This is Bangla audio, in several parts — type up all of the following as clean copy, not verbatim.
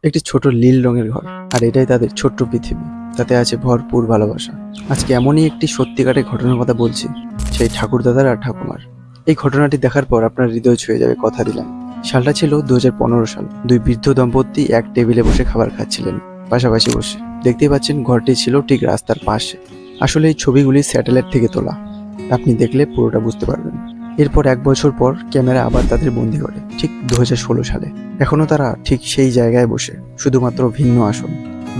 একটি ছোট নীল রঙের ঘর, আর এটাই তাদের ছোট্ট পৃথিবী। তাতে আছে ভরপুর ভালোবাসা। আজকে এমনই একটি সত্যিকারের ঘটনার কথা বলছি, সেই ঠাকুরদাদার আর ঠাকুমার। এই ঘটনাটি দেখার পর আপনার হৃদয় ছুঁয়ে যাবে, কথা দিলাম। সালটা ছিল 2015 সাল। দুই বৃদ্ধ দম্পতি এক টেবিলে বসে খাবার খাচ্ছিলেন, পাশাপাশি বসে। দেখতেই পাচ্ছেন ঘরটি ছিল ঠিক রাস্তার পাশে। আসলে এই ছবিগুলি স্যাটেলাইট থেকে তোলা, আপনি দেখলে পুরোটা বুঝতে পারবেন। এরপর 1 বছর পর ক্যামেরা আবার তাদের বন্দি করে, ঠিক 2016 সালে। এখনো তারা ঠিক সেই জায়গায় বসে, শুধুমাত্র ভিন্ন আসন।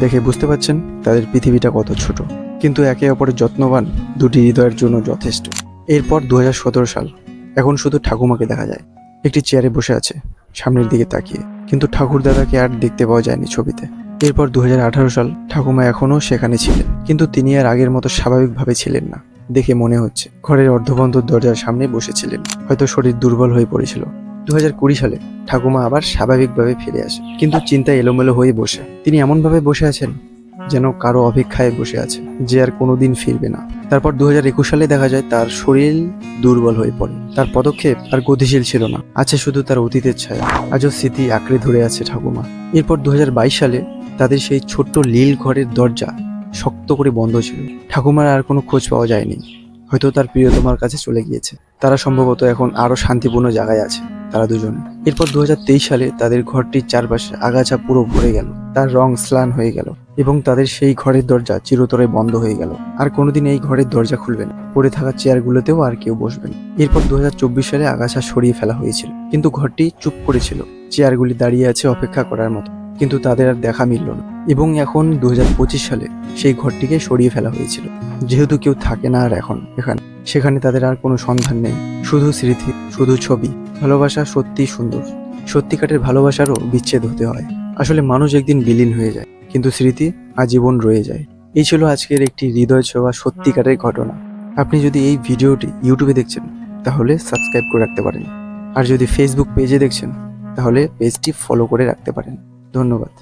দেখে বুঝতে পারছেন তাদের পৃথিবীটা কত ছোট, কিন্তু একে অপরের যত্নবান দুটি হৃদয়ের জন্য যথেষ্ট। এরপর 2017 সাল। এখন শুধু ঠাকুমাকে দেখা যায়, একটি চেয়ারে বসে আছে, সামনের দিকে তাকিয়ে। কিন্তু ঠাকুরদাদাকে আর দেখতে পাওয়া যায়নি ছবিতে। এরপর 2018 সাল। ঠাকুমা এখনও সেখানে ছিলেন, কিন্তু তিনি আর আগের মতো স্বাভাবিকভাবে ছিলেন না। দেখে মনে হচ্ছে ঘরের অর্ধবন্ধ দরজার সামনে বসেছিলেন, হয়তো শরীর দুর্বল হয়ে পড়েছিল। 2020 সালে ঠাকুমা আবার স্বাভাবিকভাবে ফিরে আসে, কিন্তু চিন্তায় এলোমেলো হয়ে বসে। তিনি এমনভাবে বসে আছেন যেন কারো অপেক্ষায় বসে আছে, যে আর কোনোদিন ফিরবে না। তারপর 2021 সালে দেখা যায় তার শরীর দুর্বল হয়ে পড়ে। তার পদক্ষেপ আর গতিশীল ছিল না, আছে শুধু তার অতীতের ছায়া। আজও স্মৃতি আঁকড়ে ধরে আছে ঠাকুমা। এরপর 2022 সালে তাদের সেই ছোট্ট নীল ঘরের দরজা শক্ত করে বন্ধ ছিল। ঠাকুমার আর কোনো খোঁজ পাওয়া যায়নি, হয়তো তার প্রিয়তমার কাছে চলে গিয়েছে। তারা সম্ভবত এখন আরো শান্তিপূর্ণ জায়গায় আছে, তারা দুজনে। এরপর 2023 সালে তাদের ঘরটির চারপাশে আগাছা পুরো ভরে গেল, তার রং স্লান হয়ে গেল, এবং তাদের সেই ঘরের দরজা চিরতরে বন্ধ হয়ে গেল। আর কোনোদিন এই ঘরের দরজা খুলবে না, পড়ে থাকা চেয়ারগুলোতেও আর কেউ বসবে না। এরপর 2024 সালে আগাছা সরিয়ে ফেলা হয়েছিল, কিন্তু ঘরটি চুপ করেছিল। চেয়ারগুলি দাঁড়িয়ে আছে অপেক্ষা করার মতো, কিন্তু তাদের আর দেখা মিলল না। এবং এখন 2025 সালে সেই ঘরটিকে সরিয়ে ফেলা হয়েছিল, যেহেতু কেউ থাকে না আর এখন এখানে। সেখানে তাদের আর কোনো সন্ধান নেই, শুধু স্মৃতি, শুধু ছবি। ভালোবাসা সত্যিই সুন্দর, সত্যিকারের ভালোবাসারও বিচ্ছেদ হতে হয়। আসলে মানুষ একদিন বিলীন হয়ে যায়, কিন্তু স্মৃতি আজীবন রয়ে যায়। এই ছিল আজকের একটি হৃদয় ছোঁয়া সত্যিকারের ঘটনা। আপনি যদি এই ভিডিওটি ইউটিউবে দেখছেন, তাহলে সাবস্ক্রাইব করে রাখতে পারেন। আর যদি ফেসবুক পেজে দেখছেন, তাহলে পেজটি ফলো করে রাখতে পারেন। ধন্যবাদ।